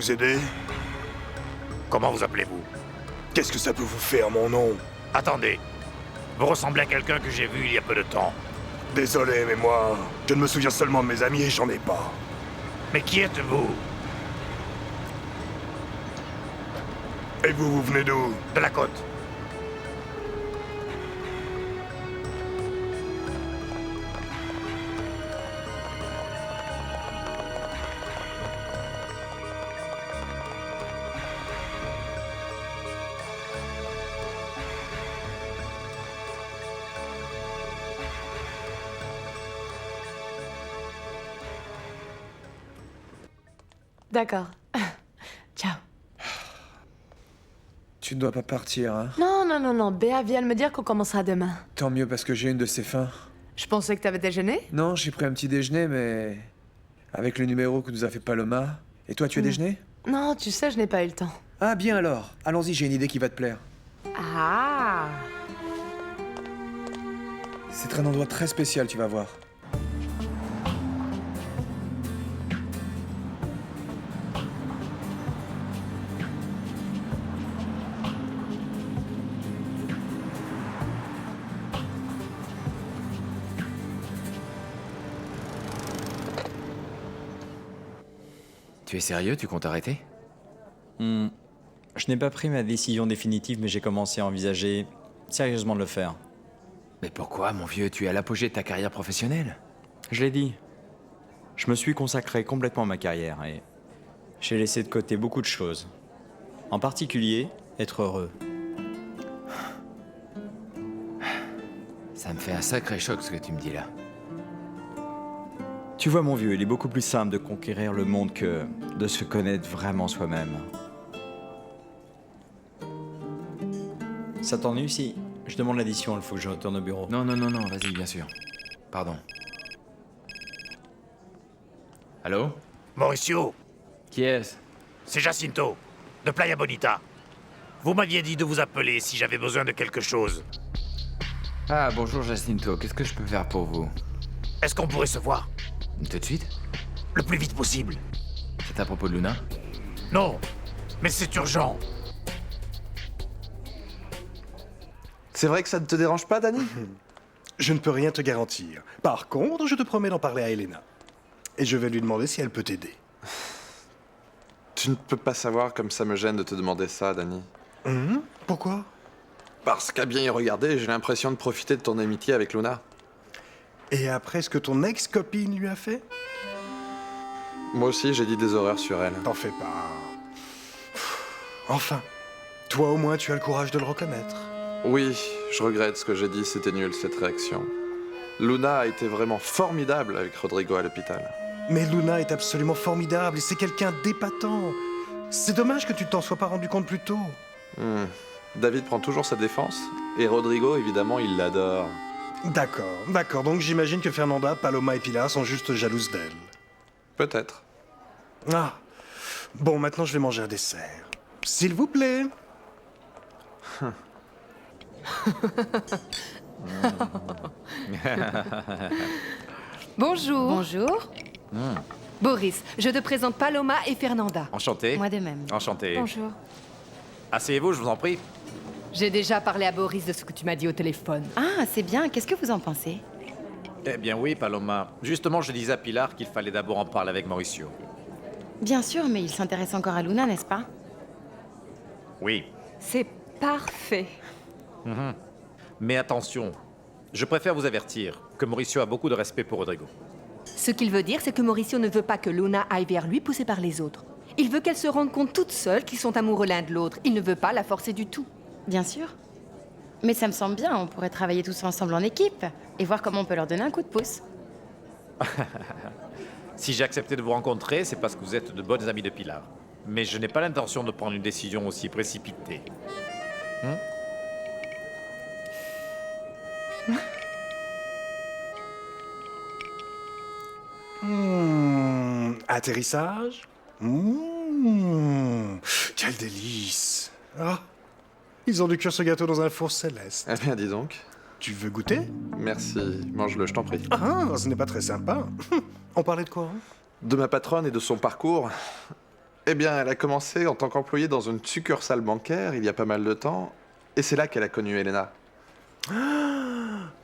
vous aider? Comment vous appelez-vous? Qu'est-ce que ça peut vous faire, mon nom? Attendez. Vous ressemblez à quelqu'un que j'ai vu il y a peu de temps. Désolé, mais moi, je ne me souviens seulement de mes amis et j'en ai pas. Mais qui êtes-vous? Et vous venez d'où? De la côte. D'accord. Ciao. Tu ne dois pas partir, hein? Non. Béa vient de me dire qu'on commencera demain. Tant mieux parce que j'ai une de ces fins. Je pensais que t'avais déjeuné. Non, j'ai pris un petit déjeuner, mais... avec le numéro que nous a fait Paloma. Et toi, tu as déjeuné? Non, tu sais, je n'ai pas eu le temps. Ah, bien alors. Allons-y, j'ai une idée qui va te plaire. Ah. C'est un endroit très spécial, tu vas voir. Tu es sérieux? Tu comptes arrêter? Je n'ai pas pris ma décision définitive, mais j'ai commencé à envisager sérieusement de le faire. Mais pourquoi, mon vieux? Tu es à l'apogée de ta carrière professionnelle. Je l'ai dit. Je me suis consacré complètement à ma carrière et j'ai laissé de côté beaucoup de choses. En particulier, être heureux. Ça me fait un sacré choc ce que tu me dis là. Tu vois, mon vieux, il est beaucoup plus simple de conquérir le monde que de se connaître vraiment soi-même. Ça t'ennuie si je demande l'addition, il faut que je retourne au bureau. Non, vas-y, bien sûr. Pardon. Allô? Mauricio, Qui est-ce? c'est Jacinto, de Playa Bonita. Vous m'aviez dit de vous appeler si j'avais besoin de quelque chose. Ah, bonjour Jacinto, qu'est-ce que je peux faire pour vous? Est-ce qu'on pourrait se voir? Tout de suite? Le plus vite possible. C'est à propos de Luna? Non, mais c'est urgent. C'est vrai que ça ne te dérange pas, Danny? Je ne peux rien te garantir. Par contre, je te promets d'en parler à Elena. Et je vais lui demander si elle peut t'aider. Tu ne peux pas savoir comme ça me gêne de te demander ça, Danny. Pourquoi? Parce qu'à bien y regarder, j'ai l'impression de profiter de ton amitié avec Luna. Et après ce que ton ex-copine lui a fait? Moi aussi, j'ai dit des horreurs sur elle. T'en fais pas. Enfin, toi au moins tu as le courage de le reconnaître. Oui, je regrette ce que j'ai dit, c'était nul cette réaction. Luna a été vraiment formidable avec Rodrigo à l'hôpital. Mais Luna est absolument formidable et c'est quelqu'un d'épatant. C'est dommage que tu t'en sois pas rendu compte plus tôt. David prend toujours sa défense, et Rodrigo, évidemment, il l'adore. D'accord. Donc j'imagine que Fernanda, Paloma et Pilar sont juste jalouses d'elle. Peut-être. Ah. Bon, maintenant je vais manger un dessert. S'il vous plaît. Bonjour. Bonjour. Boris, je te présente Paloma et Fernanda. Enchanté. Moi de même. Enchanté. Bonjour. Asseyez-vous, je vous en prie. J'ai déjà parlé à Boris de ce que tu m'as dit au téléphone. Ah, c'est bien. Qu'est-ce que vous en pensez? Eh bien oui, Paloma. Justement, je disais à Pilar qu'il fallait d'abord en parler avec Mauricio. Bien sûr, mais il s'intéresse encore à Luna, n'est-ce pas? Oui. C'est parfait. Mais attention, je préfère vous avertir que Mauricio a beaucoup de respect pour Rodrigo. Ce qu'il veut dire, c'est que Mauricio ne veut pas que Luna aille vers lui poussée par les autres. Il veut qu'elle se rende compte toute seule qu'ils sont amoureux l'un de l'autre. Il ne veut pas la forcer du tout. Bien sûr. Mais ça me semble bien, on pourrait travailler tous ensemble en équipe et voir comment on peut leur donner un coup de pouce. Si j'ai accepté de vous rencontrer, c'est parce que vous êtes de bonnes amies de Pilar. Mais je n'ai pas l'intention de prendre une décision aussi précipitée. Atterrissage. Quel délice. Ah, ils ont dû cuire ce gâteau dans un four céleste. Eh bien, dis donc. Tu veux goûter? Merci, mange-le, je t'en prie. Ah, ce n'est pas très sympa. On parlait de quoi? De ma patronne et de son parcours. Eh bien, elle a commencé en tant qu'employée dans une succursale bancaire il y a pas mal de temps, et c'est là qu'elle a connu Elena.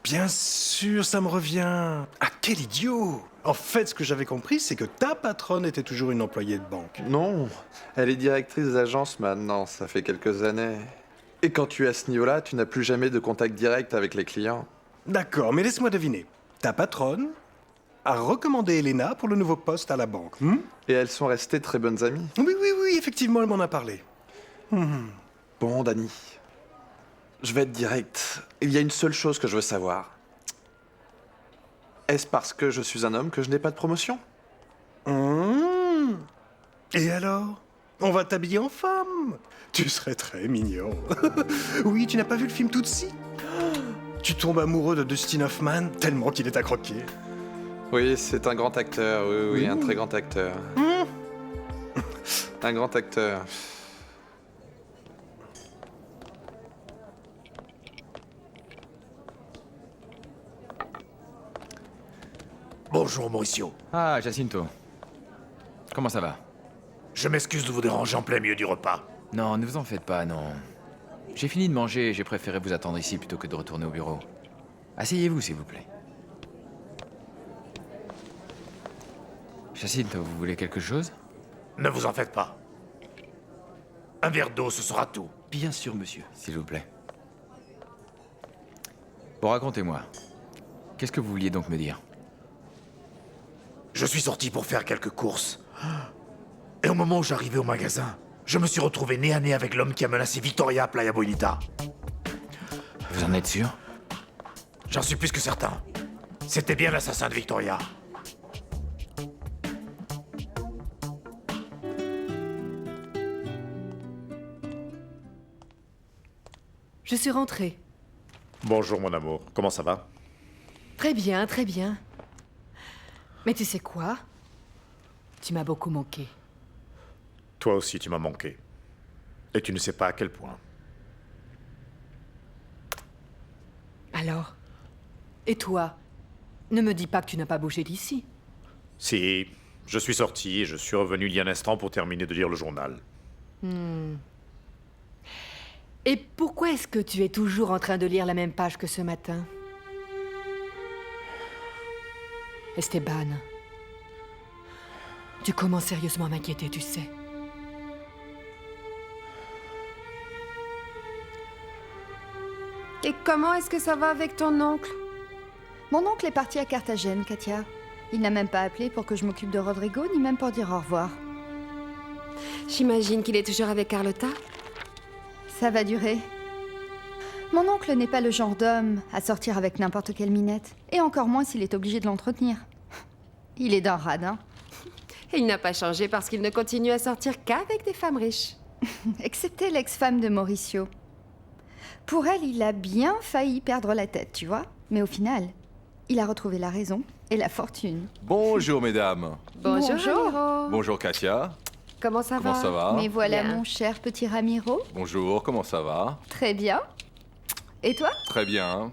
Bien sûr, ça me revient. Ah, quel idiot! En fait, ce que j'avais compris, c'est que ta patronne était toujours une employée de banque. Non, elle est directrice d'agence maintenant, ça fait quelques années. Et quand tu es à ce niveau-là, tu n'as plus jamais de contact direct avec les clients. D'accord, mais laisse-moi deviner. Ta patronne a recommandé Elena pour le nouveau poste à la banque. Et elles sont restées très bonnes amies. Oui, effectivement, elle m'en a parlé. Bon, Dani, je vais être direct. Il y a une seule chose que je veux savoir. Est-ce parce que je suis un homme que je n'ai pas de promotion? Et alors? On va t'habiller en femme. Tu serais très mignon. Oui, tu n'as pas vu le film Tootsie? Tu tombes amoureux de Dustin Hoffman tellement qu'il est à croquer. Oui, c'est un grand acteur, oui, un très grand acteur. Un grand acteur. Bonjour, Mauricio. Ah, Jacinto. Comment ça va? Je m'excuse de vous déranger en plein milieu du repas. Non, ne vous en faites pas, non. J'ai fini de manger et j'ai préféré vous attendre ici plutôt que de retourner au bureau. Asseyez-vous, s'il vous plaît. Jacinto, vous voulez quelque chose? Ne vous en faites pas. Un verre d'eau, ce sera tout. Bien sûr, monsieur. S'il vous plaît. Bon, racontez-moi. Qu'est-ce que vous vouliez donc me dire? Je suis sorti pour faire quelques courses. Et au moment où j'arrivais au magasin, je me suis retrouvé nez à nez avec l'homme qui a menacé Victoria à Playa Bonita. Vous en êtes sûr? J'en suis plus que certain. C'était bien l'assassin de Victoria. Je suis rentrée. Bonjour mon amour, comment ça va? Très bien, très bien. Mais tu sais quoi? Tu m'as beaucoup manqué. Toi aussi, tu m'as manqué. Et tu ne sais pas à quel point. Alors? Et toi? Ne me dis pas que tu n'as pas bougé d'ici. Si, je suis sorti et je suis revenu il y a un instant pour terminer de lire le journal. Et pourquoi est-ce que tu es toujours en train de lire la même page que ce matin? Esteban, tu commences sérieusement à m'inquiéter, tu sais. Et comment est-ce que ça va avec ton oncle? Mon oncle est parti à Carthagène, Katia. Il n'a même pas appelé pour que je m'occupe de Rodrigo, ni même pour dire au revoir. J'imagine qu'il est toujours avec Carlotta? Ça va durer. Mon oncle n'est pas le genre d'homme à sortir avec n'importe quelle minette. Et encore moins s'il est obligé de l'entretenir. Il est d'un radin. Il n'a pas changé parce qu'il ne continue à sortir qu'avec des femmes riches. Excepté l'ex-femme de Mauricio. Pour elle, il a bien failli perdre la tête, tu vois. Mais au final, il a retrouvé la raison et la fortune. Bonjour mesdames. Bonjour, Bonjour. Ramiro. Bonjour Katia. Comment ça va? Comment ça va? Mais voilà Bien. mon cher petit Ramiro. Bonjour, comment ça va? Très bien. Et toi? Très bien.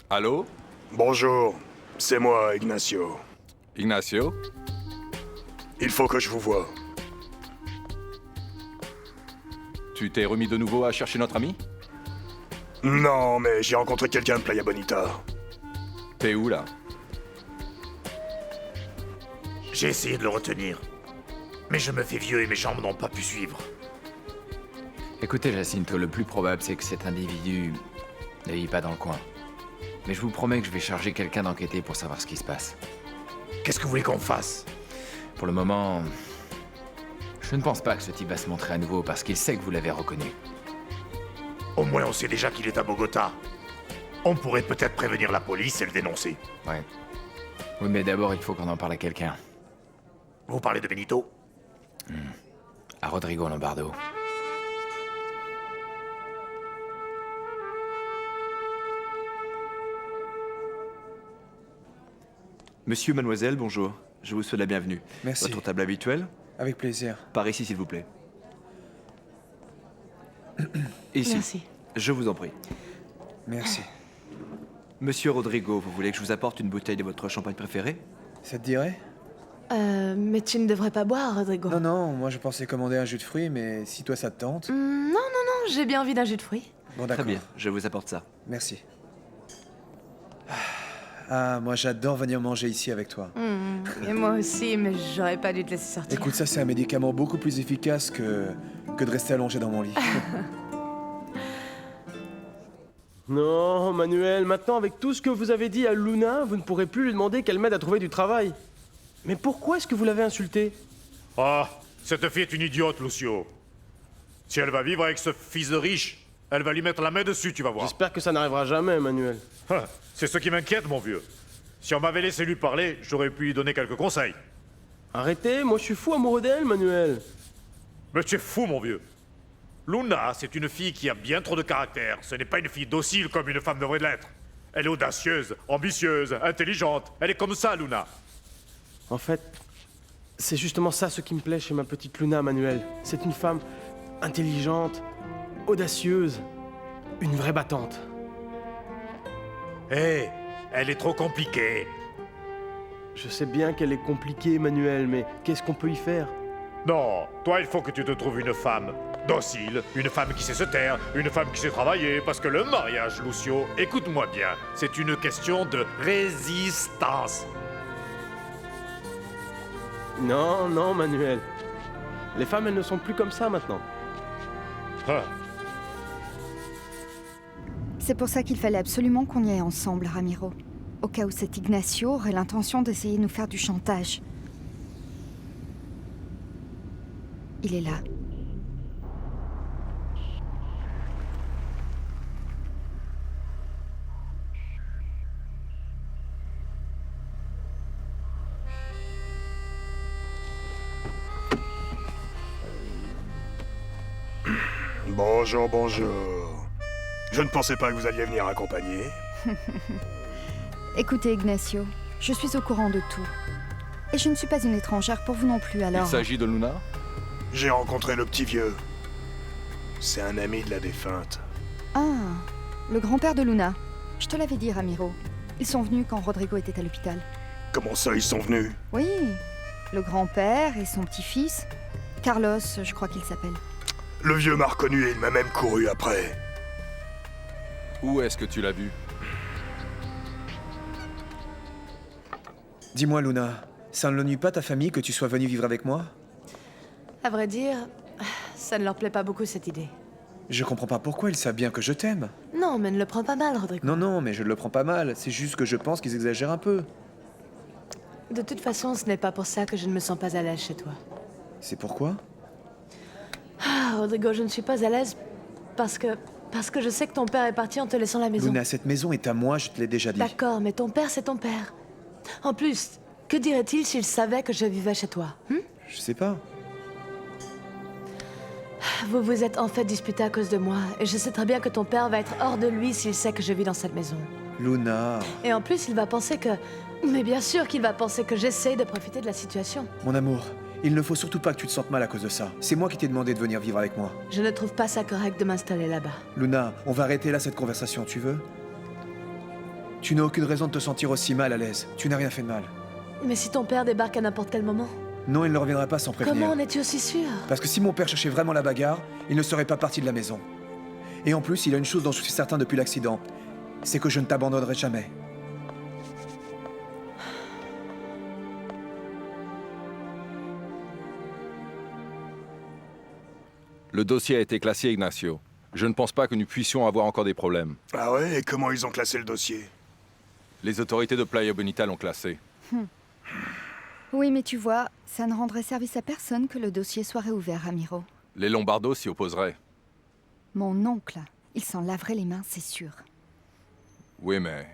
Allô? Bonjour, c'est moi, Ignacio. Ignacio? Il faut que je vous voie. Tu t'es remis de nouveau à chercher notre ami? Non, mais j'ai rencontré quelqu'un de Playa Bonita. T'es où là? J'ai essayé de le retenir. Mais je me fais vieux et mes jambes n'ont pas pu suivre. Écoutez, Jacinto, le plus probable, c'est que cet individu ne vit pas dans le coin. Mais je vous promets que je vais charger quelqu'un d'enquêter pour savoir ce qui se passe. Qu'est-ce que vous voulez qu'on fasse? Pour le moment, je ne pense pas que ce type va se montrer à nouveau parce qu'il sait que vous l'avez reconnu. Au moins, on sait déjà qu'il est à Bogota. On pourrait peut-être prévenir la police et le dénoncer. Ouais. Oui, mais d'abord, il faut qu'on en parle à quelqu'un. Vous parlez de Benito? À Rodrigo Lombardo. Monsieur, mademoiselle, bonjour. Je vous souhaite la bienvenue. Merci. Votre table habituelle? Avec plaisir. Par ici, s'il vous plaît. Ici. Merci. Je vous en prie. Merci. Monsieur Rodrigo, vous voulez que je vous apporte une bouteille de votre champagne préféré? Ça te dirait? Mais tu ne devrais pas boire, Rodrigo. Non, non, moi je pensais commander un jus de fruits, mais si toi ça te tente... Non, non, non, j'ai bien envie d'un jus de fruits. Bon, d'accord. Très bien, je vous apporte ça. Merci. Ah, moi j'adore venir manger ici avec toi. Et moi aussi, mais j'aurais pas dû te laisser sortir. Écoute, ça c'est un médicament beaucoup plus efficace que de rester allongé dans mon lit. Non, Manuel, maintenant avec tout ce que vous avez dit à Luna, vous ne pourrez plus lui demander qu'elle m'aide à trouver du travail. Mais pourquoi est-ce que vous l'avez insultée? Ah, cette fille est une idiote, Lucio. Si elle va vivre avec ce fils de riche, elle va lui mettre la main dessus, tu vas voir. J'espère que ça n'arrivera jamais, Manuel. Ah, c'est ce qui m'inquiète, mon vieux. Si on m'avait laissé lui parler, j'aurais pu lui donner quelques conseils. Arrêtez, moi je suis fou amoureux d'elle, Manuel. Mais tu es fou, mon vieux. Luna, c'est une fille qui a bien trop de caractère. Ce n'est pas une fille docile comme une femme devrait l'être. Elle est audacieuse, ambitieuse, intelligente. Elle est comme ça, Luna. En fait, c'est justement ça ce qui me plaît chez ma petite Luna, Manuel. C'est une femme intelligente, audacieuse, une vraie battante. Hé, elle est trop compliquée. Je sais bien qu'elle est compliquée, Manuel, mais qu'est-ce qu'on peut y faire? Non, toi, il faut que tu te trouves une femme docile, une femme qui sait se taire, une femme qui sait travailler, parce que le mariage, Lucio, écoute-moi bien, c'est une question de résistance. Non, non, Manuel. Les femmes, elles ne sont plus comme ça maintenant. Ah. C'est pour ça qu'il fallait absolument qu'on y aille ensemble, Ramiro. Au cas où cet Ignacio aurait l'intention d'essayer de nous faire du chantage. Il est là. Bonjour, bonjour. Je ne pensais pas que vous alliez venir accompagner. Écoutez, Ignacio, je suis au courant de tout. Et je ne suis pas une étrangère pour vous non plus, alors... Il s'agit de Luna? J'ai rencontré le petit vieux. C'est un ami de la défunte. Ah, le grand-père de Luna. Je te l'avais dit, Ramiro. Ils sont venus quand Rodrigo était à l'hôpital. Comment ça, ils sont venus? Oui, le grand-père et son petit-fils. Carlos, je crois qu'il s'appelle. Le vieux m'a reconnu et il m'a même couru après. Où est-ce que tu l'as vu? Dis-moi, Luna, ça ne l'ennuie pas ta famille que tu sois venue vivre avec moi? À vrai dire, ça ne leur plaît pas beaucoup cette idée. Je comprends pas pourquoi, ils savent bien que je t'aime. Non, mais ne le prends pas mal, Rodrigo. Non, non, mais je ne le prends pas mal. C'est juste que je pense qu'ils exagèrent un peu. De toute façon, ce n'est pas pour ça que je ne me sens pas à l'aise chez toi. C'est pourquoi? Ah, Rodrigo, je ne suis pas à l'aise parce que je sais que ton père est parti en te laissant la maison. Luna, cette maison est à moi, je te l'ai déjà dit. D'accord, mais ton père, c'est ton père. En plus, que dirait-il s'il savait que je vivais chez toi? Je sais pas. Vous vous êtes en fait disputé à cause de moi, et je sais très bien que ton père va être hors de lui s'il sait que je vis dans cette maison. Luna... Et en plus, il va penser que... Mais bien sûr qu'il va penser que j'essaie de profiter de la situation. Mon amour, il ne faut surtout pas que tu te sentes mal à cause de ça. C'est moi qui t'ai demandé de venir vivre avec moi. Je ne trouve pas ça correct de m'installer là-bas. Luna, on va arrêter là cette conversation, tu veux? Tu n'as aucune raison de te sentir aussi mal à l'aise. Tu n'as rien fait de mal. Mais si ton père débarque à n'importe quel moment? Non, il ne reviendra pas sans prévenir. Comment en es-tu aussi sûr? Parce que si mon père cherchait vraiment la bagarre, il ne serait pas parti de la maison. Et en plus, il y a une chose dont je suis certain depuis l'accident. C'est que je ne t'abandonnerai jamais. Le dossier a été classé, Ignacio. Je ne pense pas que nous puissions avoir encore des problèmes. Ah ouais? Et comment ils ont classé le dossier? Les autorités de Playa Bonita l'ont classé. Oui, mais tu vois, ça ne rendrait service à personne que le dossier soit réouvert, Ramiro. Les Lombardos s'y opposeraient. Mon oncle, il s'en laverait les mains, c'est sûr. Oui, mais...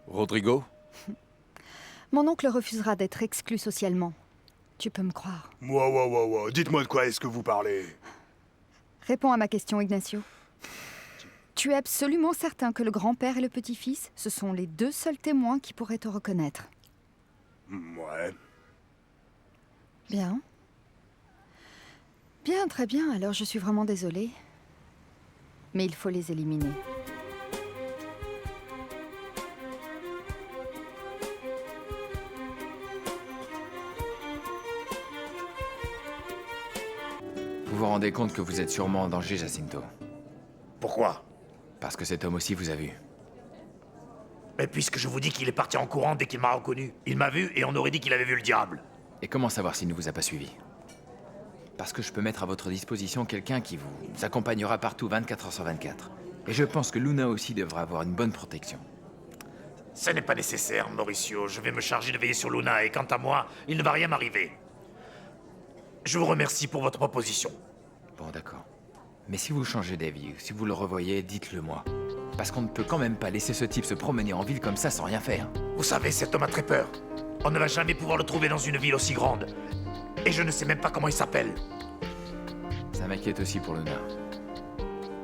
Rodrigo? Mon oncle refusera d'être exclu socialement. Tu peux me croire. Wow. Dites-moi de quoi est-ce que vous parlez? Réponds à ma question, Ignacio. Tu es absolument certain que le grand-père et le petit-fils, ce sont les deux seuls témoins qui pourraient te reconnaître? Ouais. Bien. Bien, très bien. Alors je suis vraiment désolée. Mais il faut les éliminer. Vous vous rendez compte que vous êtes sûrement en danger, Jacinto. Pourquoi? Parce que cet homme aussi vous a vu. Mais puisque je vous dis qu'il est parti en courant dès qu'il m'a reconnu. Il m'a vu et on aurait dit qu'il avait vu le diable. Et comment savoir s'il ne vous a pas suivi? Parce que je peux mettre à votre disposition quelqu'un qui vous accompagnera partout 24 heures sur 24. Et je pense que Luna aussi devra avoir une bonne protection. Ce n'est pas nécessaire, Mauricio. Je vais me charger de veiller sur Luna et quant à moi, il ne va rien m'arriver. Je vous remercie pour votre proposition. Bon, d'accord. Mais si vous changez d'avis, ou si vous le revoyez, dites-le moi. Parce qu'on ne peut quand même pas laisser ce type se promener en ville comme ça sans rien faire. Vous savez, cet homme a très peur. On ne va jamais pouvoir le trouver dans une ville aussi grande. Et je ne sais même pas comment il s'appelle. Ça m'inquiète aussi pour Luna.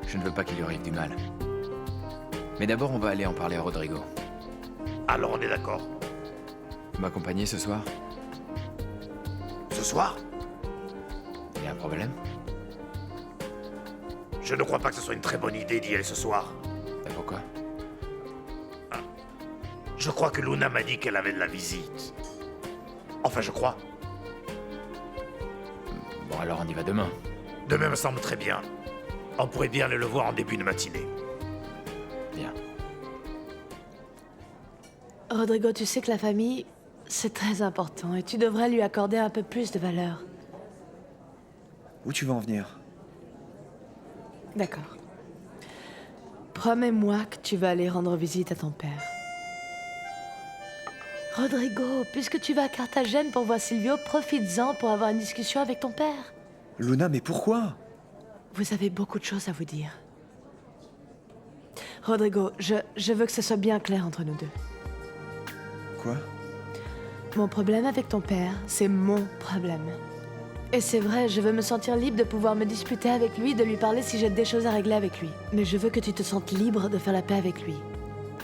Je ne veux pas qu'il lui arrive du mal. Mais d'abord, on va aller en parler à Rodrigo. Alors on est d'accord. Vous m'accompagnez ce soir? Ce soir? Il y a un problème? Je ne crois pas que ce soit une très bonne idée d'y aller ce soir. Et pourquoi? Je crois que Luna m'a dit qu'elle avait de la visite. Enfin, je crois. Bon, alors on y va demain. Demain me semble très bien. On pourrait bien aller le voir en début de matinée. Bien. Rodrigo, tu sais que la famille, c'est très important et tu devrais lui accorder un peu plus de valeur. Où tu veux en venir? D'accord. Promets-moi que tu vas aller rendre visite à ton père. Rodrigo, puisque tu vas à Carthagène pour voir Silvio, profites-en pour avoir une discussion avec ton père. Luna, mais pourquoi? Vous avez beaucoup de choses à vous dire. Rodrigo, je veux que ce soit bien clair entre nous deux. Quoi? Mon problème avec ton père, c'est mon problème. Et c'est vrai, je veux me sentir libre de pouvoir me disputer avec lui, de lui parler si j'ai des choses à régler avec lui. Mais je veux que tu te sentes libre de faire la paix avec lui.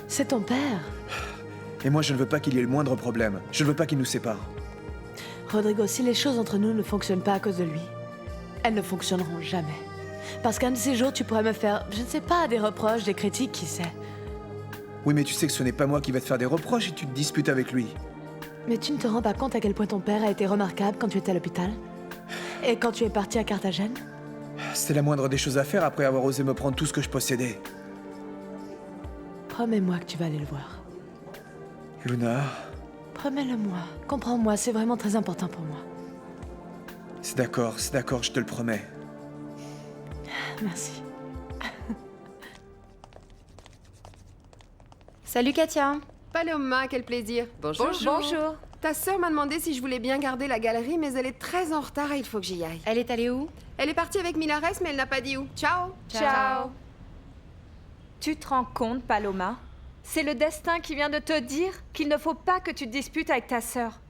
C'est ton père. Et moi, je ne veux pas qu'il y ait le moindre problème. Je ne veux pas qu'il nous sépare. Rodrigo, si les choses entre nous ne fonctionnent pas à cause de lui, elles ne fonctionneront jamais. Parce qu'un de ces jours, tu pourrais me faire, je ne sais pas, des reproches, des critiques, qui sait. Oui, mais tu sais que ce n'est pas moi qui vais te faire des reproches si tu te disputes avec lui. Mais tu ne te rends pas compte à quel point ton père a été remarquable quand tu étais à l'hôpital? Et quand tu es parti à Carthagène? C'était la moindre des choses à faire après avoir osé me prendre tout ce que je possédais. Promets-moi que tu vas aller le voir. Luna... Promets-le-moi. Comprends-moi, c'est vraiment très important pour moi. C'est d'accord, je te le promets. Merci. Salut Katia. Paloma, quel plaisir. Bonjour. Bonjour. Ta sœur m'a demandé si je voulais bien garder la galerie, mais elle est très en retard et il faut que j'y aille. Elle est allée où? Elle est partie avec Minares, mais elle n'a pas dit où. Ciao. Ciao. Tu te rends compte, Paloma? C'est le destin qui vient de te dire qu'il ne faut pas que tu te disputes avec ta sœur.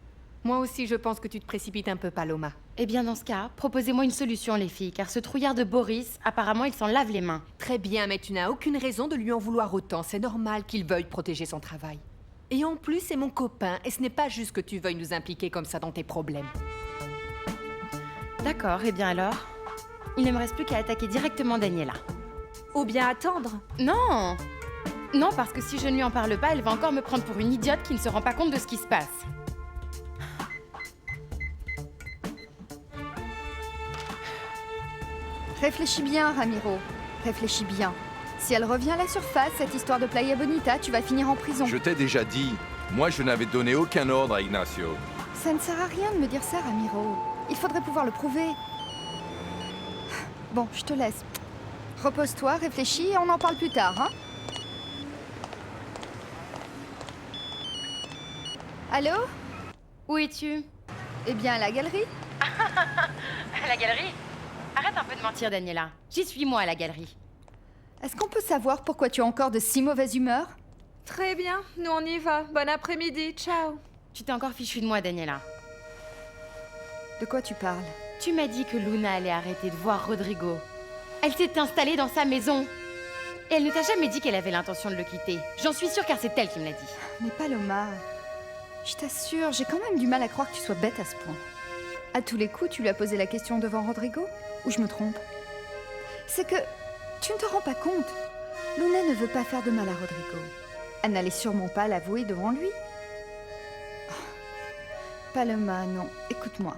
Moi aussi, je pense que tu te précipites un peu, Paloma. Eh bien, dans ce cas, proposez-moi une solution, les filles, car ce trouillard de Boris, apparemment, il s'en lave les mains. Très bien, mais tu n'as aucune raison de lui en vouloir autant. C'est normal qu'il veuille protéger son travail. Et en plus, c'est mon copain, et ce n'est pas juste que tu veuilles nous impliquer comme ça dans tes problèmes. D'accord, et bien alors? Il ne me reste plus qu'à attaquer directement Daniela. Ou bien attendre. Non! Non, parce que si je ne lui en parle pas, elle va encore me prendre pour une idiote qui ne se rend pas compte de ce qui se passe. Réfléchis bien, Ramiro. Réfléchis bien. Si elle revient à la surface, cette histoire de Playa Bonita, tu vas finir en prison. Je t'ai déjà dit, moi je n'avais donné aucun ordre à Ignacio. Ça ne sert à rien de me dire ça, Ramiro. Il faudrait pouvoir le prouver. Bon, je te laisse. Repose-toi, réfléchis et on en parle plus tard, hein? Allô? Où es-tu? Eh bien, à la galerie. À la galerie? Arrête un peu de mentir, Daniela. J'y suis, moi, à la galerie. Est-ce qu'on peut savoir pourquoi tu es encore de si mauvaise humeur? Très bien, nous on y va. Bon après-midi, ciao. Tu t'es encore fichue de moi, Daniela. De quoi tu parles? Tu m'as dit que Luna allait arrêter de voir Rodrigo. Elle s'est installée dans sa maison. Et elle ne t'a jamais dit qu'elle avait l'intention de le quitter. J'en suis sûre car c'est elle qui me l'a dit. Mais Paloma, je t'assure, j'ai quand même du mal à croire que tu sois bête à ce point. À tous les coups, tu lui as posé la question devant Rodrigo? Ou je me trompe? C'est que tu ne te rends pas compte. Luna ne veut pas faire de mal à Rodrigo. Elle n'allait sûrement pas l'avouer devant lui. Oh. Paloma, non. Écoute-moi.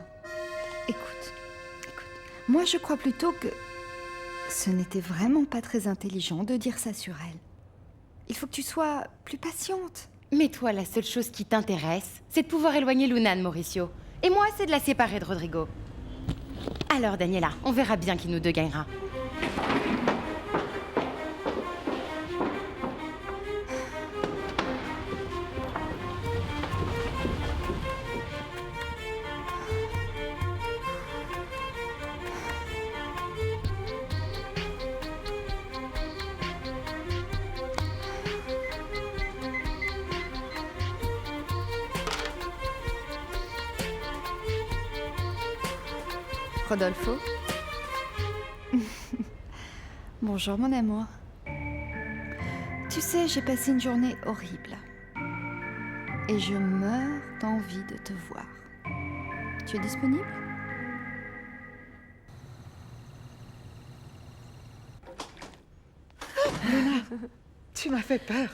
Écoute. Moi, je crois plutôt que ce n'était vraiment pas très intelligent de dire ça sur elle. Il faut que tu sois plus patiente. Mais toi, la seule chose qui t'intéresse, c'est de pouvoir éloigner Luna de Mauricio. Et moi, c'est de la séparer de Rodrigo. Alors, Daniela, on verra bien qui nous deux gagnera. Rodolfo. Bonjour mon amour. Tu sais, j'ai passé une journée horrible. Et je meurs d'envie de te voir. Tu es disponible? Luna, tu m'as fait peur.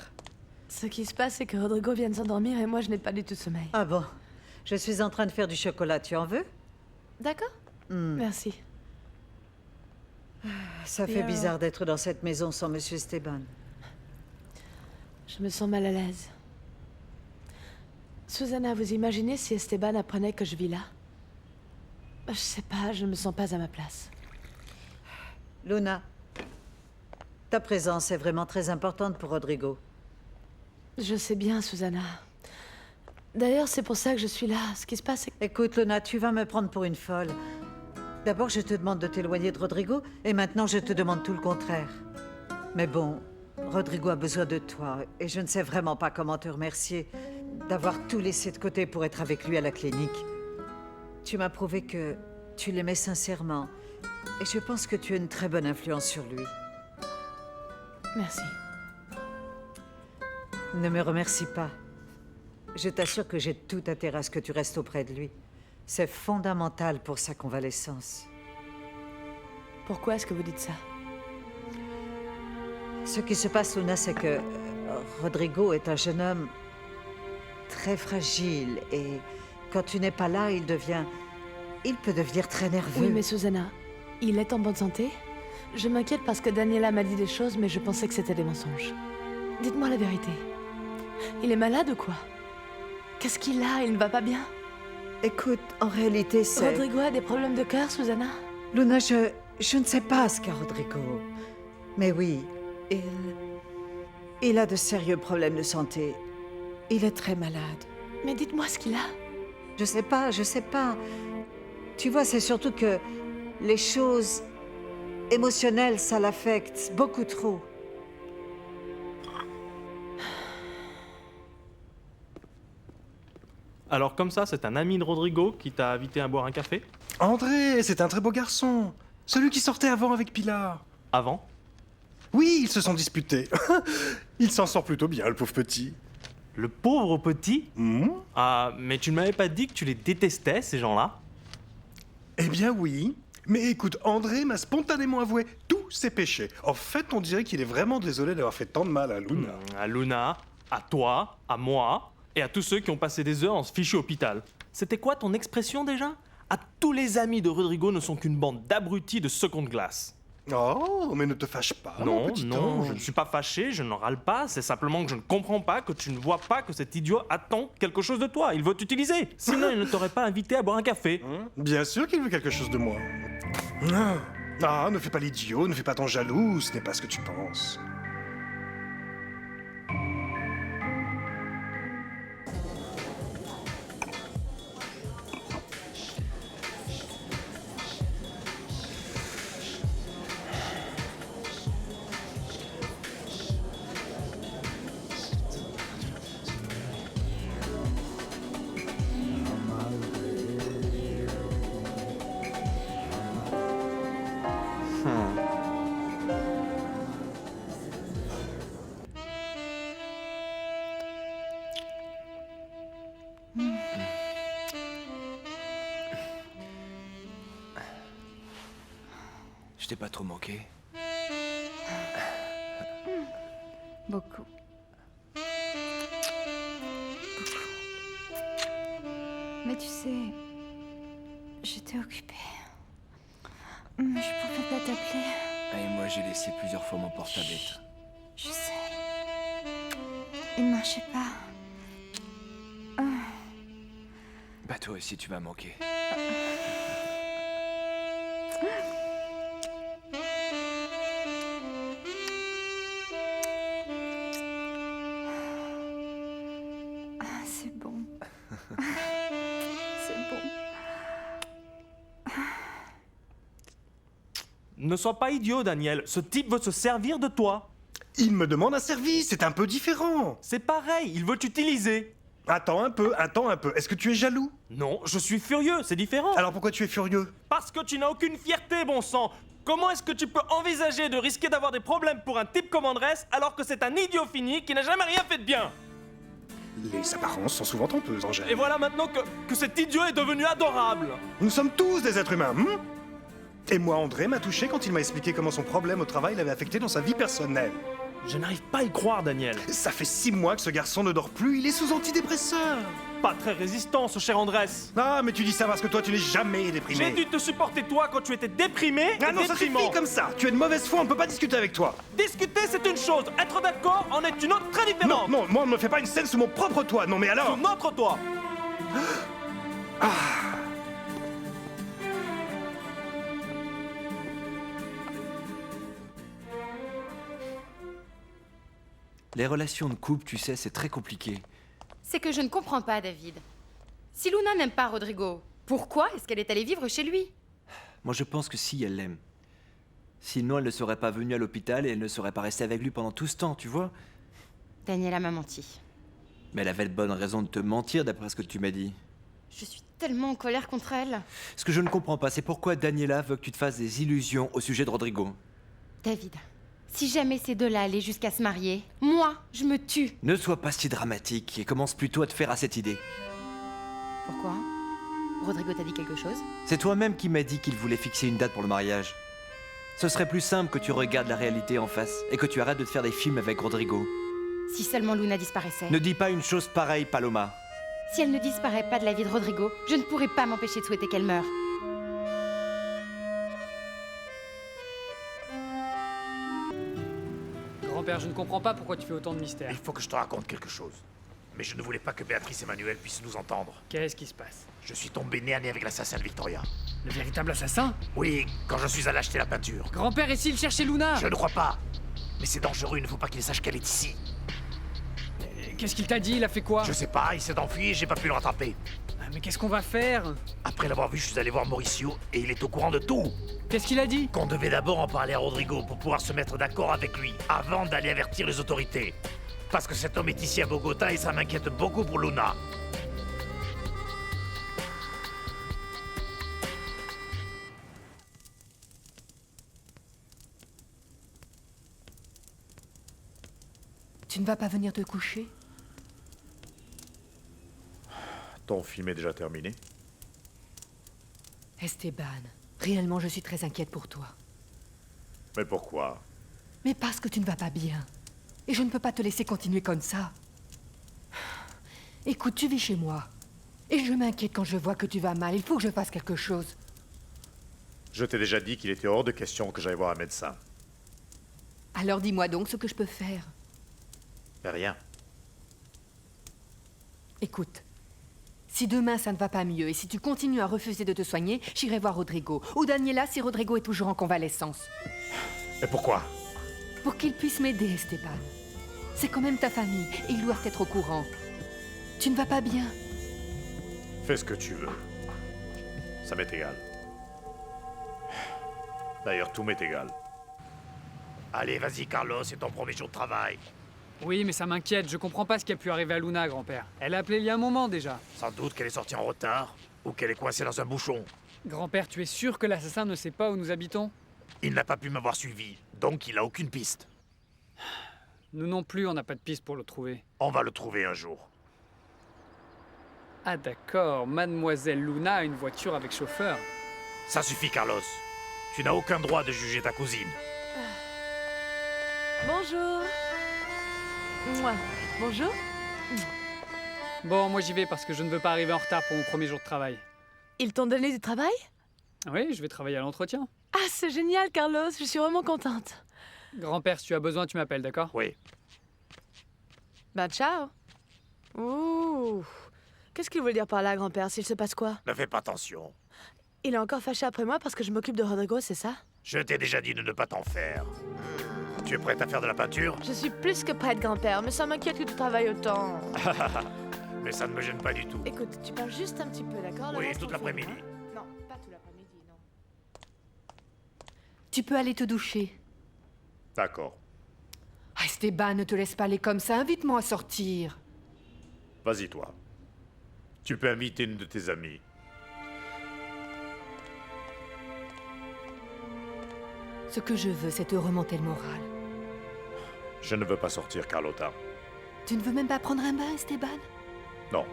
Ce qui se passe, c'est que Rodrigo vient de s'endormir et moi, je n'ai pas du tout sommeil. Ah bon? Je suis en train de faire du chocolat, tu en veux? D'accord. Merci. Ça fait bizarre d'être dans cette maison sans Monsieur Esteban. Je me sens mal à l'aise. Susanna, vous imaginez si Esteban apprenait que je vis là? Je sais pas, je me sens pas à ma place. Luna, ta présence est vraiment très importante pour Rodrigo. Je sais bien, Susanna. D'ailleurs, c'est pour ça que je suis là. Ce qui se passe, c'est que... Écoute, Luna, tu vas me prendre pour une folle. D'abord, je te demande de t'éloigner de Rodrigo, et maintenant, je te demande tout le contraire. Mais bon, Rodrigo a besoin de toi, et je ne sais vraiment pas comment te remercier d'avoir tout laissé de côté pour être avec lui à la clinique. Tu m'as prouvé que tu l'aimais sincèrement, et je pense que tu as une très bonne influence sur lui. Merci. Ne me remercie pas. Je t'assure que j'ai tout intérêt à ce que tu restes auprès de lui. C'est fondamental pour sa convalescence. Pourquoi est-ce que vous dites ça? Ce qui se passe, Luna, c'est que Rodrigo est un jeune homme très fragile et quand tu n'es pas là, il peut devenir très nerveux. Oui, mais Susanna, il est en bonne santé? Je m'inquiète parce que Daniela m'a dit des choses, mais je pensais que c'était des mensonges. Dites-moi la vérité. Il est malade ou quoi? Qu'est-ce qu'il a? Il ne va pas bien? Écoute, en réalité, c'est... Rodrigo a des problèmes de cœur, Susanna? Luna, je ne sais pas ce qu'a Rodrigo. Mais oui, il a de sérieux problèmes de santé. Il est très malade. Mais dites-moi ce qu'il a. Je sais pas. Tu vois, c'est surtout que les choses émotionnelles, ça l'affecte beaucoup trop. Alors comme ça, c'est un ami de Rodrigo qui t'a invité à boire un café? André, c'est un très beau garçon. Celui qui sortait avant avec Pilar. Avant? Oui, ils se sont disputés. Il s'en sort plutôt bien, le pauvre petit. Le pauvre petit? Ah, mais tu ne m'avais pas dit que tu les détestais, ces gens-là? Eh bien oui. Mais écoute, André m'a spontanément avoué tous ses péchés. En fait, on dirait qu'il est vraiment désolé d'avoir fait tant de mal à Luna. À Luna, à toi, à moi, et à tous ceux qui ont passé des heures dans ce fichu hôpital. C'était quoi ton expression déjà? À tous les amis de Rodrigo ne sont qu'une bande d'abrutis de seconde classe. Oh, mais ne te fâche pas, mon petit ange. Je ne suis pas fâché, je n'en râle pas, c'est simplement que je ne comprends pas que tu ne vois pas que cet idiot attend quelque chose de toi, il veut t'utiliser. Sinon, il ne t'aurait pas invité à boire un café. Bien sûr qu'il veut quelque chose de moi. Ah, ne fais pas l'idiot, ne fais pas ton jaloux, ce n'est pas ce que tu penses. Je t'ai pas trop manqué? Beaucoup. Mais tu sais, j'étais occupée. Mais je pouvais pas t'appeler. Et moi, j'ai laissé plusieurs fois mon portable éteint. Je sais. Il ne marchait pas. Bah toi aussi, tu m'as manqué. C'est bon. C'est bon. Ne sois pas idiot, Daniel. Ce type veut se servir de toi. Il me demande un service, c'est un peu différent. C'est pareil, il veut t'utiliser. Attends un peu. Est-ce que tu es jaloux? Non, je suis furieux, c'est différent. Alors pourquoi tu es furieux? Parce que tu n'as aucune fierté, bon sang. Comment est-ce que tu peux envisager de risquer d'avoir des problèmes pour un type comme Andrés alors que c'est un idiot fini qui n'a jamais rien fait de bien? Les apparences sont souvent trompeuses, Angèle. Et voilà maintenant que cet idiot est devenu adorable. Nous sommes tous des êtres humains, Et moi, André m'a touché quand il m'a expliqué comment son problème au travail l'avait affecté dans sa vie personnelle. Je n'arrive pas à y croire, Daniel. Ça fait 6 mois que ce garçon ne dort plus, il est sous antidépresseur. Pas très résistant, ce cher Andrés. Ah, mais tu dis ça parce que toi, tu n'es jamais déprimé. J'ai dû te supporter toi quand tu étais déprimé Ah et non, ça déprimant. suffit comme ça. Tu es de mauvaise foi, on peut pas discuter avec toi. Discuter, c'est une chose. Être d'accord en est une autre très différente. Non, moi, on ne me fait pas une scène sous mon propre toit. Non, mais alors... Sous notre toit. Les relations de couple, tu sais, c'est très compliqué. C'est que je ne comprends pas, David. Si Luna n'aime pas Rodrigo, pourquoi est-ce qu'elle est allée vivre chez lui? Moi, je pense que si, elle l'aime. Sinon, elle ne serait pas venue à l'hôpital et elle ne serait pas restée avec lui pendant tout ce temps, tu vois. Daniela m'a menti. Mais elle avait de bonnes raisons de te mentir, d'après ce que tu m'as dit. Je suis tellement en colère contre elle. Ce que je ne comprends pas, c'est pourquoi Daniela veut que tu te fasses des illusions au sujet de Rodrigo. David, si jamais ces deux-là allaient jusqu'à se marier, moi, je me tue. Ne sois pas si dramatique et commence plutôt à te faire à cette idée. Pourquoi? Rodrigo t'a dit quelque chose? C'est toi-même qui m'as dit qu'il voulait fixer une date pour le mariage. Ce serait plus simple que tu regardes la réalité en face et que tu arrêtes de te faire des films avec Rodrigo. Si seulement Luna disparaissait. Ne dis pas une chose pareille, Paloma. Si elle ne disparaît pas de la vie de Rodrigo, je ne pourrai pas m'empêcher de souhaiter qu'elle meure. Grand-père, je ne comprends pas pourquoi tu fais autant de mystère. Il faut que je te raconte quelque chose. Mais je ne voulais pas que Béatrice et Manuel puissent nous entendre. Qu'est-ce qui se passe? Je suis tombé nez à nez avec l'assassin de Victoria. Le véritable assassin? Oui, quand je suis allé acheter la peinture. Grand-père, et s'il cherchait Luna? Je ne crois pas. Mais c'est dangereux, il ne faut pas qu'il sache qu'elle est ici. Qu'est-ce qu'il t'a dit? Il a fait quoi? Je sais pas, il s'est enfui et j'ai pas pu le rattraper. Mais qu'est-ce qu'on va faire? Après l'avoir vu, je suis allé voir Mauricio et il est au courant de tout. Qu'est-ce qu'il a dit? Qu'on devait d'abord en parler à Rodrigo pour pouvoir se mettre d'accord avec lui avant d'aller avertir les autorités. Parce que cet homme est ici à Bogota et ça m'inquiète beaucoup pour Luna. Tu ne vas pas venir te coucher? Ton film est déjà terminé? Esteban, réellement je suis très inquiète pour toi. Mais pourquoi? Mais parce que tu ne vas pas bien. Et je ne peux pas te laisser continuer comme ça. Écoute, tu vis chez moi. Et je m'inquiète quand je vois que tu vas mal. Il faut que je fasse quelque chose. Je t'ai déjà dit qu'il était hors de question que j'aille voir un médecin. Alors dis-moi donc ce que je peux faire. Rien. Écoute, si demain ça ne va pas mieux et si tu continues à refuser de te soigner, j'irai voir Rodrigo. Ou Daniela si Rodrigo est toujours en convalescence. Et pourquoi? Pour qu'il puisse m'aider, Esteban. C'est quand même ta famille et ils doivent être au courant. Tu ne vas pas bien. Fais ce que tu veux. Ça m'est égal. D'ailleurs, tout m'est égal. Allez, vas-y, Carlos, c'est ton premier jour de travail. Oui, mais ça m'inquiète. Je comprends pas ce qui a pu arriver à Luna, grand-père. Elle a appelé il y a un moment déjà. Sans doute qu'elle est sortie en retard ou qu'elle est coincée dans un bouchon. Grand-père, tu es sûr que l'assassin ne sait pas où nous habitons? Il n'a pas pu m'avoir suivi, donc il a aucune piste. Nous non plus, on n'a pas de piste pour le trouver. On va le trouver un jour. Ah d'accord, Mademoiselle Luna a une voiture avec chauffeur. Ça suffit, Carlos. Tu n'as aucun droit de juger ta cousine. Bonjour. Mouah. Bonjour. Bon, moi j'y vais parce que je ne veux pas arriver en retard pour mon premier jour de travail. Ils t'ont donné du travail? Oui, je vais travailler à l'entretien. Ah, c'est génial, Carlos. Je suis vraiment contente. Grand-père, si tu as besoin, tu m'appelles, d'accord? Oui. Bah, ciao. Ouh. Qu'est-ce qu'il veut dire par là, grand-père? S'il se passe quoi? Ne fais pas attention. Il est encore fâché après moi parce que je m'occupe de Rodrigo, c'est ça? Je t'ai déjà dit de ne pas t'en faire. Tu es prête à faire de la peinture? Je suis plus que prête, grand-père, mais ça m'inquiète que tu travailles autant. Mais ça ne me gêne pas du tout. Écoute, tu parles juste un petit peu, d'accord? Le Oui, reste, toute on l'après-midi. fait, hein? Non, pas tout l'après-midi, non. Tu peux aller te doucher. D'accord. Ah, Esteban, ne te laisse pas aller comme ça. Invite-moi à sortir. Vas-y, toi. Tu peux inviter une de tes amies. Ce que je veux, c'est te remonter le moral. Je ne veux pas sortir, Carlota. Tu ne veux même pas prendre un bain, Esteban? Non.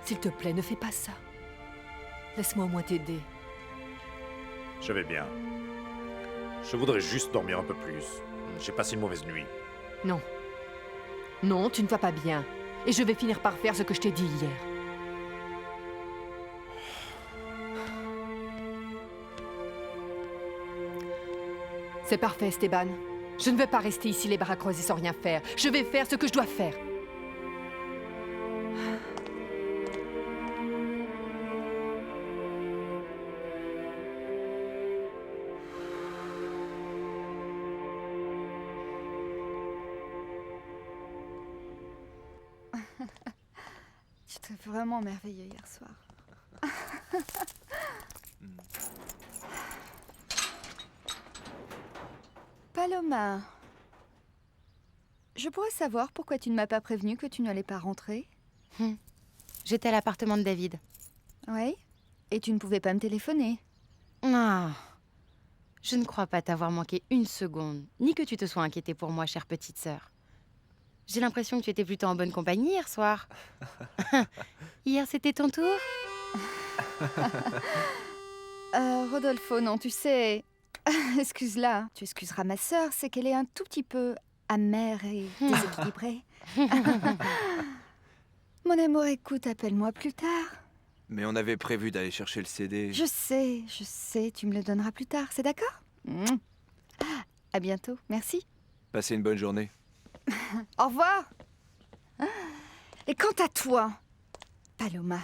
S'il te plaît, ne fais pas ça. Laisse-moi au moins t'aider. Je vais bien. Je voudrais juste dormir un peu plus. J'ai passé une mauvaise nuit. Non. Non, tu ne vas pas bien. Et je vais finir par faire ce que je t'ai dit hier. C'est parfait, Esteban. Je ne veux pas rester ici les bras croisés sans rien faire. Je vais faire ce que je dois faire. Tu t'es vraiment merveilleux hier soir. Paloma, je pourrais savoir pourquoi tu ne m'as pas prévenu que tu n'allais pas rentrer? J'étais à l'appartement de David. Oui? Et tu ne pouvais pas me téléphoner? Ah, je ne crois pas t'avoir manqué une seconde, ni que tu te sois inquiétée pour moi, chère petite sœur. J'ai l'impression que tu étais plutôt en bonne compagnie hier soir. Hier, c'était ton tour? Rodolfo, non, tu sais... Excuse-la, tu excuseras ma sœur, c'est qu'elle est un tout petit peu amère et déséquilibrée. Mon amour, écoute, appelle-moi plus tard. Mais on avait prévu d'aller chercher le CD. Je sais, tu me le donneras plus tard, c'est d'accord? À bientôt, merci. Passez une bonne journée. Au revoir. Et quant à toi, Paloma,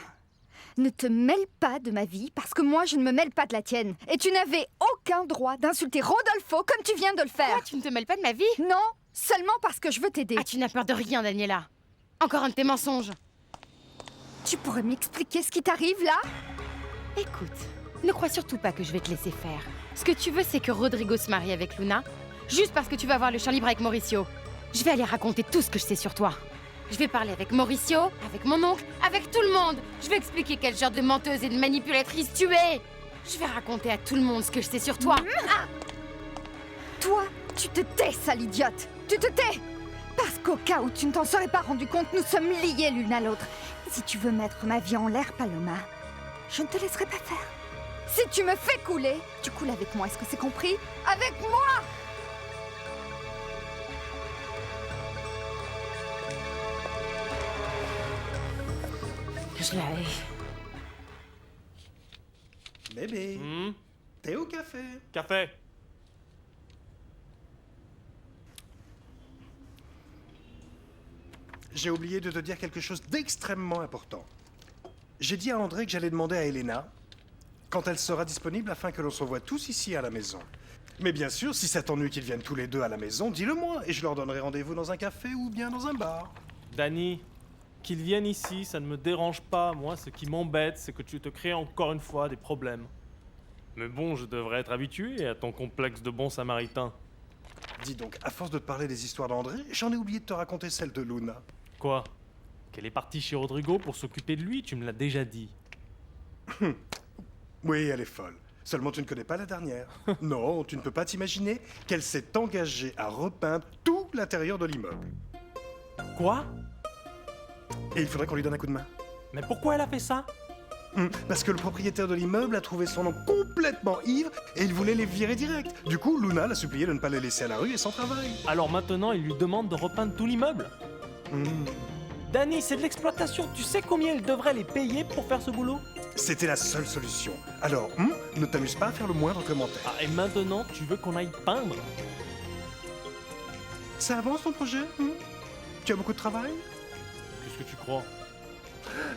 ne te mêle pas de ma vie parce que moi je ne me mêle pas de la tienne. Et tu n'avais aucun droit d'insulter Rodolfo comme tu viens de le faire. Quoi, tu ne te mêles pas de ma vie? Non, seulement parce que je veux t'aider. Ah, tu n'as peur de rien, Daniela. Encore un de tes mensonges. Tu pourrais m'expliquer ce qui t'arrive là? Écoute, ne crois surtout pas que je vais te laisser faire. Ce que tu veux, c'est que Rodrigo se marie avec Luna, juste parce que tu vas avoir le champ libre avec Mauricio. Je vais aller raconter tout ce que je sais sur toi. Je vais parler avec Mauricio, avec mon oncle, avec tout le monde. Je vais expliquer quel genre de menteuse et de manipulatrice tu es. Je vais raconter à tout le monde ce que je sais sur toi. Toi, tu te tais, sale idiote. Tu te tais. Parce qu'au cas où tu ne t'en serais pas rendu compte, nous sommes liés l'une à l'autre. Si tu veux mettre ma vie en l'air, Paloma, je ne te laisserai pas faire. Si tu me fais couler, tu coules avec moi, est-ce que c'est compris? Avec moi! Je la hais. Bébé, t'es au café? Café. J'ai oublié de te dire quelque chose d'extrêmement important. J'ai dit à André que j'allais demander à Elena quand elle sera disponible afin que l'on se voit tous ici à la maison. Mais bien sûr, si ça t'ennuie qu'ils viennent tous les deux à la maison, dis-le-moi et je leur donnerai rendez-vous dans un café ou bien dans un bar. Danny, qu'ils viennent ici, ça ne me dérange pas. Moi, ce qui m'embête, c'est que tu te crées encore une fois des problèmes. Mais bon, je devrais être habitué à ton complexe de bon samaritain. Dis donc, à force de te parler des histoires d'André, j'en ai oublié de te raconter celle de Luna. Quoi? Qu'elle est partie chez Rodrigo pour s'occuper de lui, tu me l'as déjà dit. Oui, elle est folle. Seulement tu ne connais pas la dernière. Non, tu ne peux pas t'imaginer qu'elle s'est engagée à repeindre tout l'intérieur de l'immeuble. Quoi? Et il faudrait qu'on lui donne un coup de main. Mais pourquoi elle a fait ça? Parce que le propriétaire de l'immeuble a trouvé son nom complètement ivre et il voulait les virer direct. Du coup, Luna l'a supplié de ne pas les laisser à la rue et sans travail. Alors maintenant, il lui demande de repeindre tout l'immeuble? Danny, c'est de l'exploitation. Tu sais combien il devrait les payer pour faire ce boulot? C'était la seule solution. Alors, ne t'amuse pas à faire le moindre commentaire. Ah, et maintenant, tu veux qu'on aille peindre? Ça avance ton projet? Tu as beaucoup de travail? Qu'est-ce que tu crois?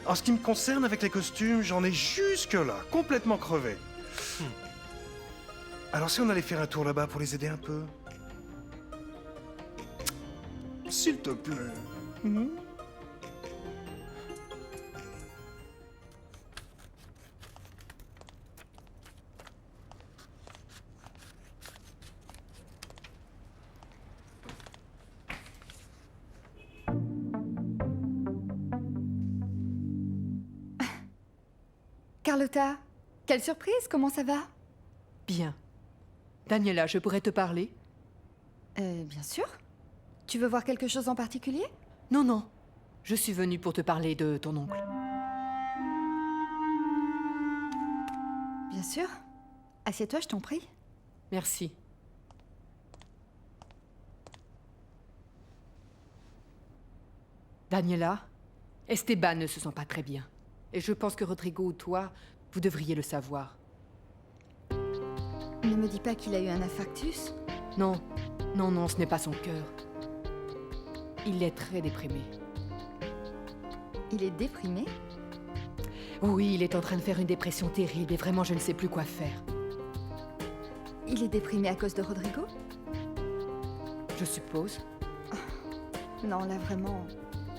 En ce qui me concerne, avec les costumes, j'en ai jusque-là, complètement crevé. Alors si on allait faire un tour là-bas pour les aider un peu? S'il te plaît. Carlotta, quelle surprise, comment ça va? Bien. Daniela, je pourrais te parler? Bien sûr. Tu veux voir quelque chose en particulier? Non, non. Je suis venue pour te parler de ton oncle. Bien sûr. Assieds-toi, je t'en prie. Merci. Daniela, Esteban ne se sent pas très bien. Et je pense que Rodrigo ou toi, vous devriez le savoir. Ne me dis pas qu'il a eu un infarctus? Non, non, non, ce n'est pas son cœur. Il est très déprimé. Il est déprimé? Oui, il est en train de faire une dépression terrible et vraiment je ne sais plus quoi faire. Il est déprimé à cause de Rodrigo? Je suppose. Non, là vraiment,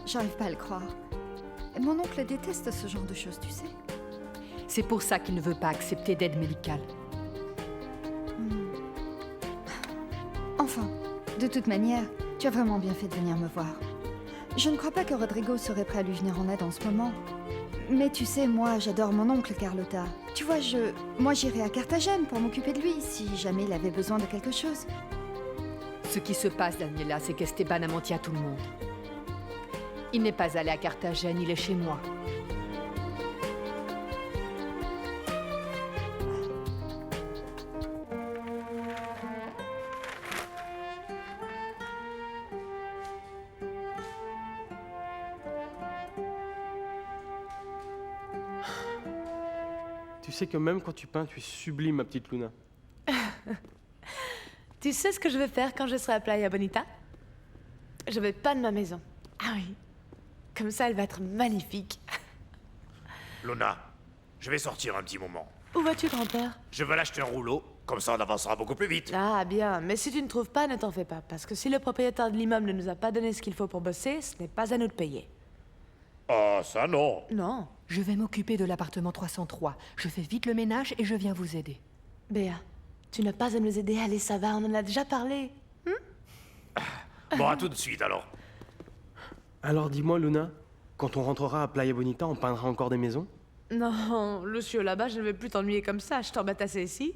j'arrive pas à le croire. Mon oncle déteste ce genre de choses, tu sais. C'est pour ça qu'il ne veut pas accepter d'aide médicale. Enfin, de toute manière, tu as vraiment bien fait de venir me voir. Je ne crois pas que Rodrigo serait prêt à lui venir en aide en ce moment. Mais tu sais, moi, j'adore mon oncle, Carlotta. Tu vois, moi, j'irai à Carthagène pour m'occuper de lui, si jamais il avait besoin de quelque chose. Ce qui se passe, Daniela, c'est qu'Esteban a menti à tout le monde. Il n'est pas allé à Carthagène, il est chez moi. Tu sais que même quand tu peins, tu es sublime, ma petite Luna. Tu sais ce que je vais faire quand je serai à Playa Bonita? Je vais peindre ma maison. Ah oui. Comme ça, elle va être magnifique. Luna, je vais sortir un petit moment. Où vas-tu, grand-père? Je veux l'acheter un rouleau, comme ça on avancera beaucoup plus vite. Ah, bien. Mais si tu ne trouves pas, ne t'en fais pas. Parce que si le propriétaire de l'immeuble ne nous a pas donné ce qu'il faut pour bosser, ce n'est pas à nous de payer. Ah, ça non. Non. Je vais m'occuper de l'appartement 303. Je fais vite le ménage et je viens vous aider. Béa, tu n'as pas à nous aider. Allez, ça va, on en a déjà parlé. Bon, à tout de suite alors. Alors dis-moi, Luna, quand on rentrera à Playa Bonita, on peindra encore des maisons? Non, Lucio, là-bas, je ne vais plus t'ennuyer comme ça. Je t'embête assez ici.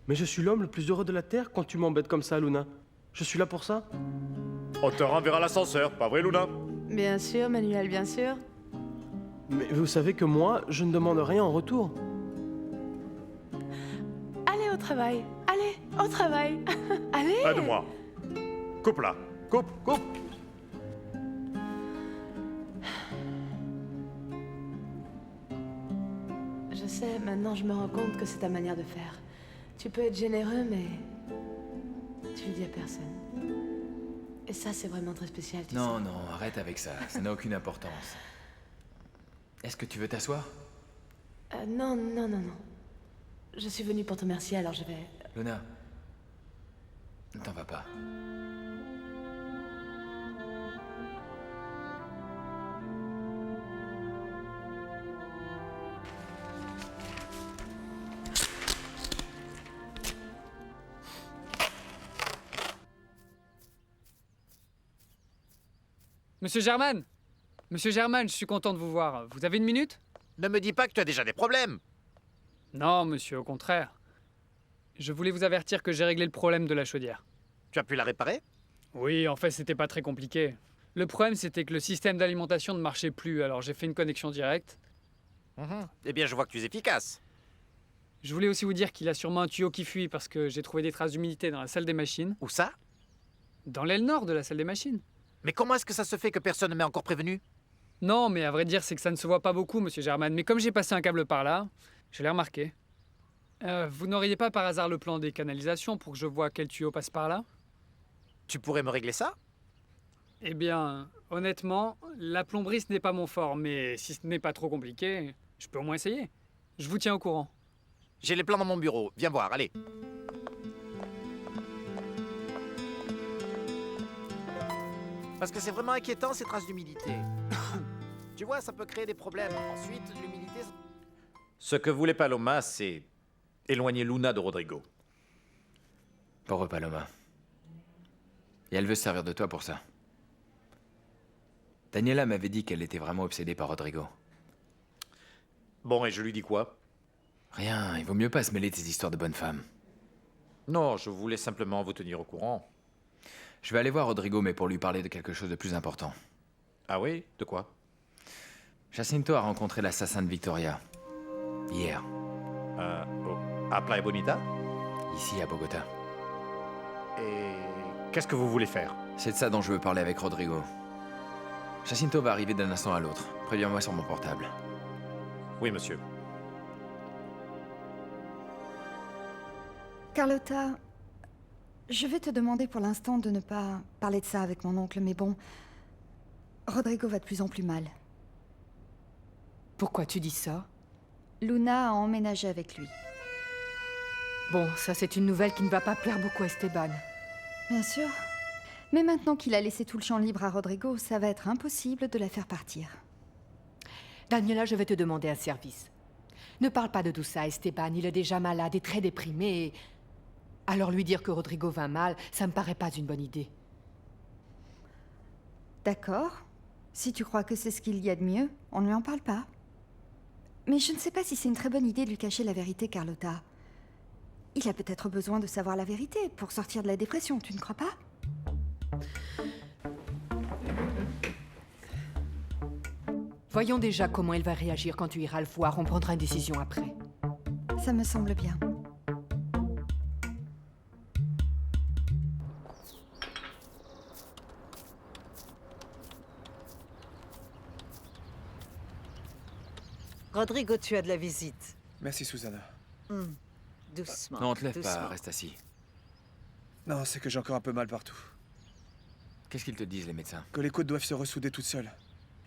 Mais je suis l'homme le plus heureux de la Terre quand tu m'embêtes comme ça, Luna. Je suis là pour ça. On te renverra l'ascenseur, pas vrai, Luna? Bien sûr, Manuel, bien sûr. Mais vous savez que moi, je ne demande rien en retour. Allez au travail. Allez, au travail. Allez. Aide-moi. Coupe là. Coupe, coupe. Je sais, maintenant je me rends compte que c'est ta manière de faire. Tu peux être généreux, mais tu le dis à personne. Et ça, c'est vraiment très spécial, tu sais. Non, non, arrête avec ça. Ça n'a aucune importance. Est-ce que tu veux t'asseoir? Non, non, non, non. Je suis venue pour te remercier, alors je vais... Luna, ne t'en va pas. Monsieur German! Monsieur German, je suis content de vous voir. Vous avez une minute? Ne me dis pas que tu as déjà des problèmes. Non, monsieur, au contraire. Je voulais vous avertir que j'ai réglé le problème de la chaudière. Tu as pu la réparer? Oui, en fait, c'était pas très compliqué. Le problème, c'était que le système d'alimentation ne marchait plus, alors j'ai fait une connexion directe. Eh bien, je vois que tu es efficace. Je voulais aussi vous dire qu'il a sûrement un tuyau qui fuit parce que j'ai trouvé des traces d'humidité dans la salle des machines. Où ça? Dans l'aile nord de la salle des machines. Mais comment est-ce que ça se fait que personne ne m'ait encore prévenu? Non, mais à vrai dire, c'est que ça ne se voit pas beaucoup, monsieur German. Mais comme j'ai passé un câble par là, je l'ai remarqué. Vous n'auriez pas par hasard le plan des canalisations pour que je vois quel tuyau passe par là? Tu pourrais me régler ça? Eh bien, honnêtement, la plomberie, ce n'est pas mon fort. Mais si ce n'est pas trop compliqué, je peux au moins essayer. Je vous tiens au courant. J'ai les plans dans mon bureau. Viens voir, allez. Parce que c'est vraiment inquiétant, ces traces d'humidité. Tu vois, ça peut créer des problèmes. Ensuite, l'humidité... Ce que voulait Paloma, c'est éloigner Luna de Rodrigo. Pauvre Paloma. Et elle veut se servir de toi pour ça. Daniela m'avait dit qu'elle était vraiment obsédée par Rodrigo. Bon, et je lui dis quoi? Rien, il vaut mieux pas se mêler de ces histoires de bonnes femmes. Non, je voulais simplement vous tenir au courant. Je vais aller voir Rodrigo, mais pour lui parler de quelque chose de plus important. Ah oui? De quoi? Jacinto a rencontré l'assassin de Victoria. Hier. À Playa Bonita? Ici, à Bogota. Et qu'est-ce que vous voulez faire? C'est de ça dont je veux parler avec Rodrigo. Jacinto va arriver d'un instant à l'autre. Préviens-moi sur mon portable. Oui, monsieur. Carlotta, je vais te demander pour l'instant de ne pas parler de ça avec mon oncle, mais bon, Rodrigo va de plus en plus mal. Pourquoi tu dis ça? Luna a emménagé avec lui. Bon, ça c'est une nouvelle qui ne va pas plaire beaucoup à Esteban. Bien sûr. Mais maintenant qu'il a laissé tout le champ libre à Rodrigo, ça va être impossible de la faire partir. Daniela, je vais te demander un service. Ne parle pas de tout ça à Esteban, il est déjà malade et très déprimé. Et... alors lui dire que Rodrigo va mal, ça me paraît pas une bonne idée. D'accord. Si tu crois que c'est ce qu'il y a de mieux, on ne lui en parle pas. Mais je ne sais pas si c'est une très bonne idée de lui cacher la vérité, Carlotta. Il a peut-être besoin de savoir la vérité pour sortir de la dépression, tu ne crois pas? Voyons déjà comment il va réagir quand tu iras le voir. On prendra une décision après. Ça me semble bien. Rodrigo, tu as de la visite. Merci, Susanna. Doucement. Non, te lève doucement. pas, reste assis. Non, c'est que j'ai encore un peu mal partout. Qu'est-ce qu'ils te disent, les médecins? Que les côtes doivent se ressouder toutes seules.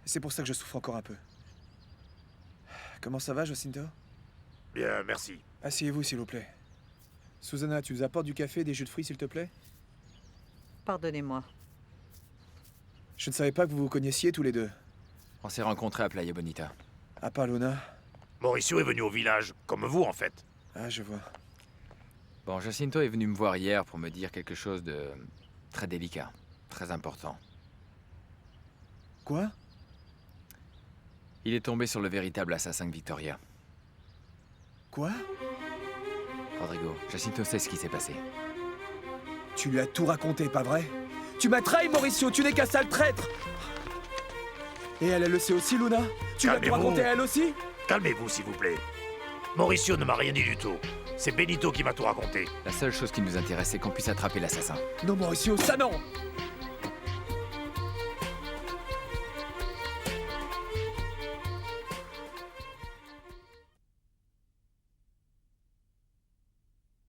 Et c'est pour ça que je souffre encore un peu. Comment ça va, Jacinto? Bien, merci. Asseyez-vous, s'il vous plaît. Susanna, tu nous apportes du café et des jus de fruits, s'il te plaît? Pardonnez-moi. Je ne savais pas que vous vous connaissiez tous les deux. On s'est rencontrés à Playa Bonita. À part Luna? Mauricio est venu au village, comme vous, en fait. Ah, je vois. Bon, Jacinto est venu me voir hier pour me dire quelque chose de très délicat, très important. Quoi? Il est tombé sur le véritable assassin de Victoria. Quoi? Rodrigo, Jacinto sait ce qui s'est passé. Tu lui as tout raconté, pas vrai? Tu m'as trahi, Mauricio, tu n'es qu'un sale traître! Et elle le sait aussi, Luna? Tu lui as tout raconté à elle aussi? Calmez-vous, s'il vous plaît. Mauricio ne m'a rien dit du tout. C'est Benito qui m'a tout raconté. La seule chose qui nous intéresse, c'est qu'on puisse attraper l'assassin. Non, Mauricio, ça non!